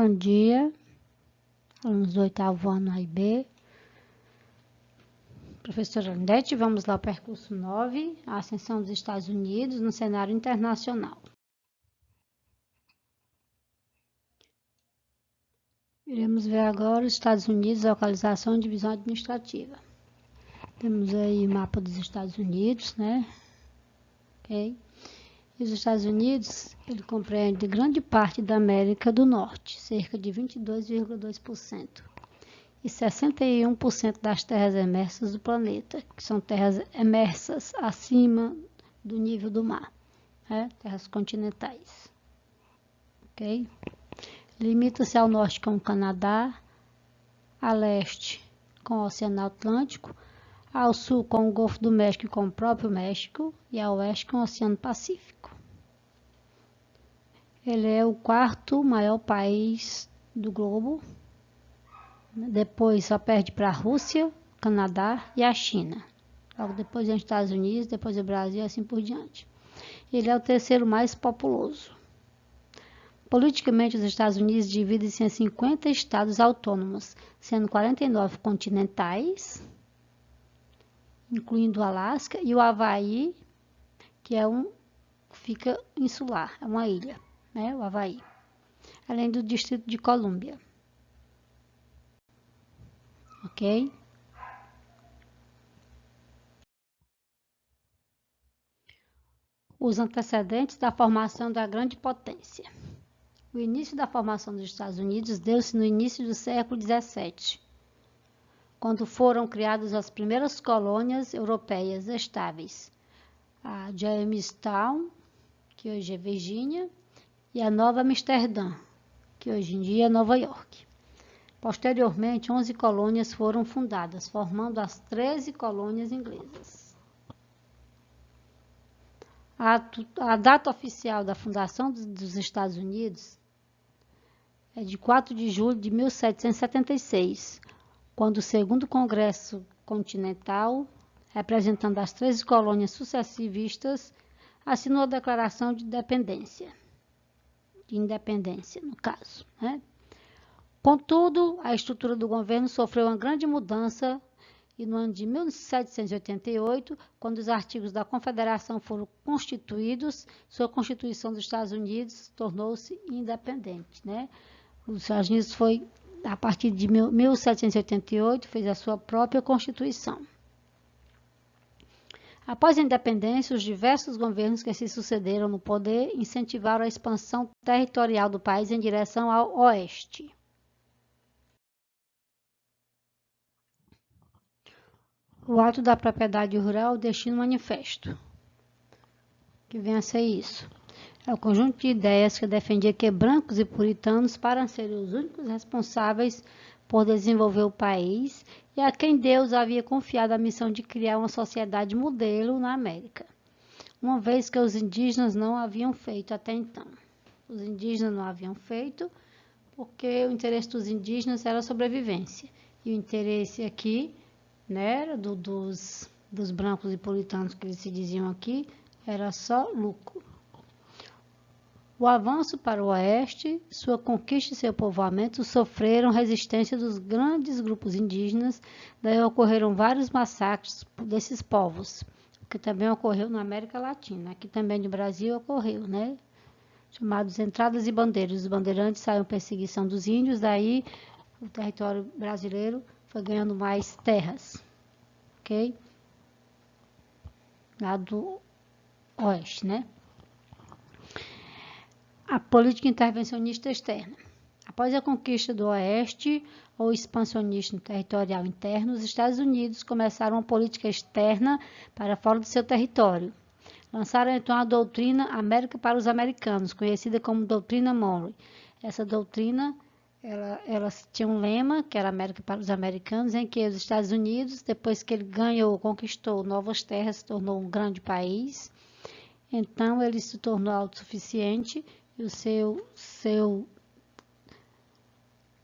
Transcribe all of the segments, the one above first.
Bom dia, alunos do 8º ano A e B. Professora Andete, vamos lá ao percurso 9, a ascensão dos Estados Unidos no cenário internacional. Iremos ver agora os Estados Unidos, localização e divisão administrativa. Temos aí o mapa dos Estados Unidos, né? Ok? E os Estados Unidos, ele compreende grande parte da América do Norte, cerca de 22,2%. E 61% das terras emersas do planeta, que são terras emersas acima do nível do mar, né? Terras continentais. Ok? Limita-se ao norte com o Canadá, a leste com o Oceano Atlântico, ao sul com o Golfo do México e com o próprio México, e ao oeste com o Oceano Pacífico. Ele é o quarto maior país do globo. Depois só perde para a Rússia, Canadá e a China. Logo depois vem os Estados Unidos, depois o Brasil e assim por diante. Ele é o terceiro mais populoso. Politicamente, os Estados Unidos dividem-se em 50 estados autônomos, sendo 49 continentais, incluindo o Alasca e o Havaí, que fica insular, é uma ilha, né, o Havaí, além do Distrito de Colômbia. Ok? Os antecedentes da formação da grande potência. O início da formação dos Estados Unidos deu-se no início do século XVII, quando foram criadas as primeiras colônias europeias estáveis, a Jamestown, que hoje é Virgínia, e a Nova Amsterdã, que hoje em dia é Nova York. Posteriormente, 11 colônias foram fundadas, formando as 13 colônias inglesas. A data oficial da fundação dos Estados Unidos é de 4 de julho de 1776, quando o segundo Congresso Continental, representando as 13 colônias sucessivistas, assinou a Declaração de Independência, no caso, né? Contudo, a estrutura do governo sofreu uma grande mudança e no ano de 1788, quando os artigos da Confederação foram constituídos, sua Constituição dos Estados Unidos tornou-se independente, né? Os Estados Unidos foi, a partir de 1788, fez a sua própria Constituição. Após a independência, os diversos governos que se sucederam no poder incentivaram a expansão territorial do país em direção ao oeste. O ato da propriedade rural, o Destino Manifesto, que vem a ser isso. É o conjunto de ideias que defendia que brancos e puritanos param serem os únicos responsáveis por desenvolver o país e a quem Deus havia confiado a missão de criar uma sociedade modelo na América, uma vez que os indígenas não haviam feito até então. Os indígenas não haviam feito porque o interesse dos indígenas era a sobrevivência. E o interesse aqui, né, dos brancos e puritanos que eles se diziam aqui, era só lucro. O avanço para o oeste, sua conquista e seu povoamento sofreram resistência dos grandes grupos indígenas, daí ocorreram vários massacres desses povos, o que também ocorreu na América Latina, aqui também no Brasil ocorreu, né? Chamados entradas e bandeiras. Os bandeirantes saíram perseguição dos índios, daí o território brasileiro foi ganhando mais terras, ok? Lá do oeste, né? A política intervencionista externa. Após a conquista do oeste ou expansionismo territorial interno, os Estados Unidos começaram uma política externa para fora do seu território. Lançaram então a doutrina América para os Americanos, conhecida como doutrina Monroe. Essa doutrina, ela tinha um lema, que era América para os Americanos, em que os Estados Unidos, depois que ele ganhou, conquistou novas terras, se tornou um grande país, então ele se tornou autossuficiente e o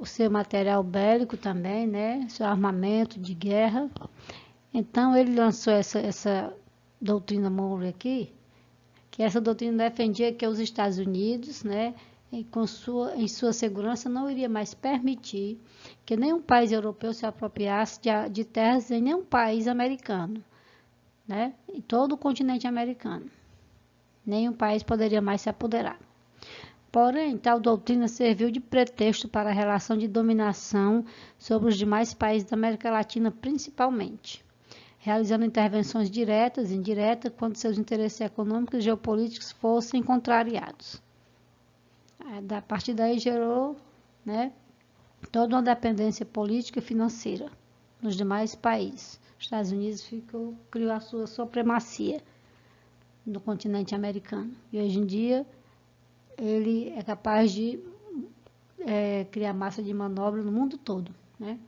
seu material bélico também, né? Seu armamento de guerra. Então ele lançou essa doutrina Monroe aqui, que essa doutrina defendia que os Estados Unidos, né, em sua segurança, não iria mais permitir que nenhum país europeu se apropriasse de terras em nenhum país americano, né? Em todo o continente americano. Nenhum país poderia mais se apoderar. Porém, tal doutrina serviu de pretexto para a relação de dominação sobre os demais países da América Latina, principalmente, realizando intervenções diretas e indiretas quando seus interesses econômicos e geopolíticos fossem contrariados. A partir daí gerou, né, toda uma dependência política e financeira nos demais países. Os Estados Unidos criou a sua supremacia no continente americano. E hoje em dia ele é capaz de criar massa de manobra no mundo todo, né?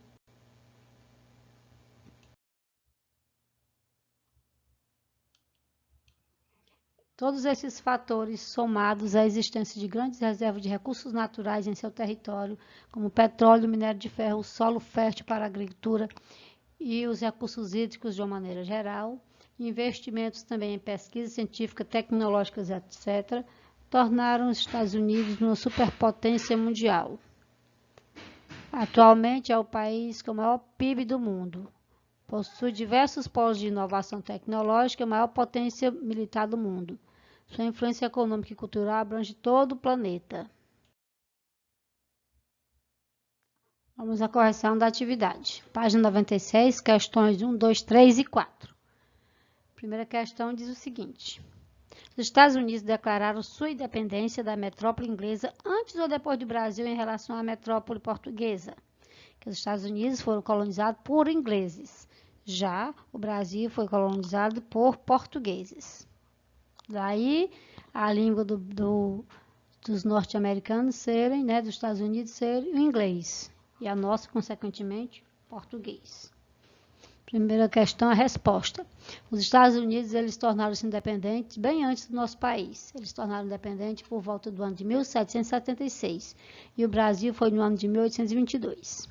Todos esses fatores, somados à existência de grandes reservas de recursos naturais em seu território, como petróleo, minério de ferro, solo fértil para a agricultura e os recursos hídricos de uma maneira geral, investimentos também em pesquisa científica, tecnológicas, etc., tornaram os Estados Unidos uma superpotência mundial. Atualmente é o país com o maior PIB do mundo. Possui diversos polos de inovação tecnológica e a maior potência militar do mundo. Sua influência econômica e cultural abrange todo o planeta. Vamos à correção da atividade. Página 96, questões 1, 2, 3 e 4. Primeira questão diz o seguinte: os Estados Unidos declararam sua independência da metrópole inglesa antes ou depois do Brasil em relação à metrópole portuguesa? Que os Estados Unidos foram colonizados por ingleses. Já o Brasil foi colonizado por portugueses. Daí a língua dos norte-americanos serem, né, dos Estados Unidos serem o inglês. E a nossa, consequentemente, português. Primeira questão, a resposta. Os Estados Unidos, eles tornaram-se independentes bem antes do nosso país. Eles se tornaram independentes por volta do ano de 1776. E o Brasil foi no ano de 1822.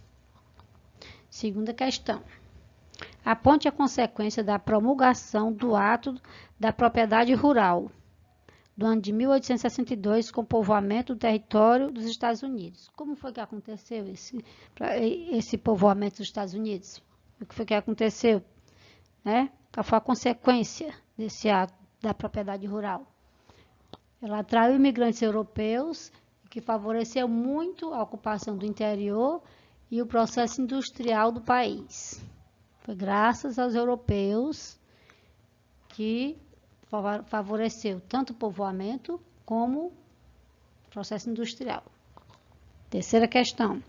Segunda questão. Aponte a consequência da promulgação do Ato da Propriedade Rural, do ano de 1862, com o povoamento do território dos Estados Unidos. Como foi que aconteceu esse povoamento dos Estados Unidos? O que foi que aconteceu? Né? Qual foi a consequência desse ato da propriedade rural? Ela atraiu imigrantes europeus, que favoreceu muito a ocupação do interior e o processo industrial do país. Foi graças aos europeus que favoreceu tanto o povoamento como o processo industrial. Terceira questão.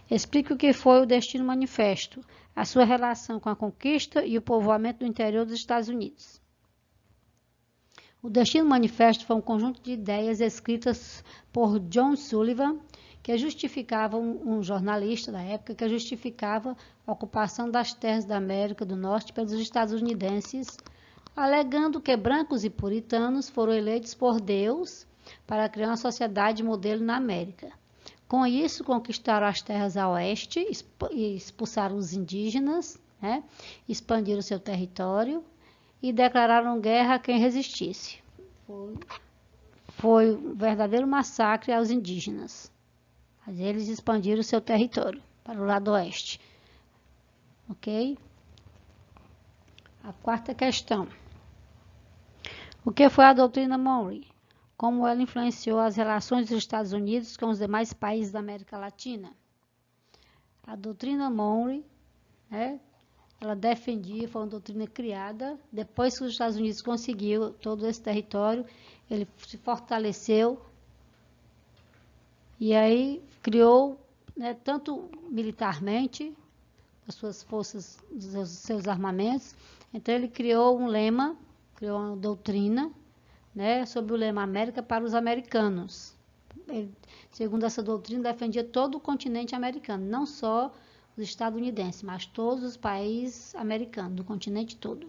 Explique o que foi o Destino Manifesto, a sua relação com a conquista e o povoamento do interior dos Estados Unidos. O Destino Manifesto foi um conjunto de ideias escritas por John Sullivan, que justificava, um jornalista da época, que justificava a ocupação das terras da América do Norte pelos estadunidenses, alegando que brancos e puritanos foram eleitos por Deus para criar uma sociedade modelo na América. Com isso, conquistaram as terras a oeste, expulsaram os indígenas, né, expandiram seu território e declararam guerra a quem resistisse. Foi um verdadeiro massacre aos indígenas. Mas eles expandiram seu território para o lado oeste. Ok? A quarta questão. O que foi a doutrina Monroe? Como ela influenciou as relações dos Estados Unidos com os demais países da América Latina? A doutrina Monroe, né, ela defendia, foi uma doutrina criada, depois que os Estados Unidos conseguiu todo esse território, ele se fortaleceu e aí criou, né, tanto militarmente, as suas forças, os seus armamentos, então ele criou um lema, criou uma doutrina, né, sobre o lema América para os americanos. Ele, segundo essa doutrina, defendia todo o continente americano, não só os estadunidenses, mas todos os países americanos, do continente todo.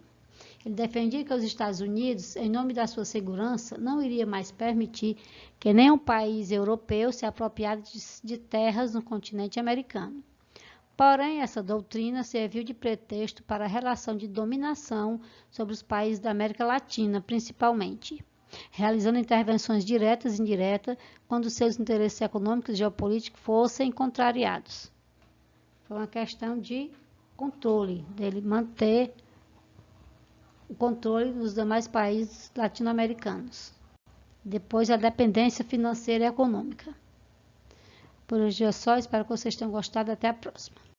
Ele defendia que os Estados Unidos, em nome da sua segurança, não iria mais permitir que nenhum país europeu se apropriasse de terras no continente americano. Porém, essa doutrina serviu de pretexto para a relação de dominação sobre os países da América Latina, principalmente, realizando intervenções diretas e indiretas quando seus interesses econômicos e geopolíticos fossem contrariados. Foi uma questão de controle, dele manter o controle dos demais países latino-americanos. Depois, a dependência financeira e econômica. Por hoje é só, espero que vocês tenham gostado. Até a próxima.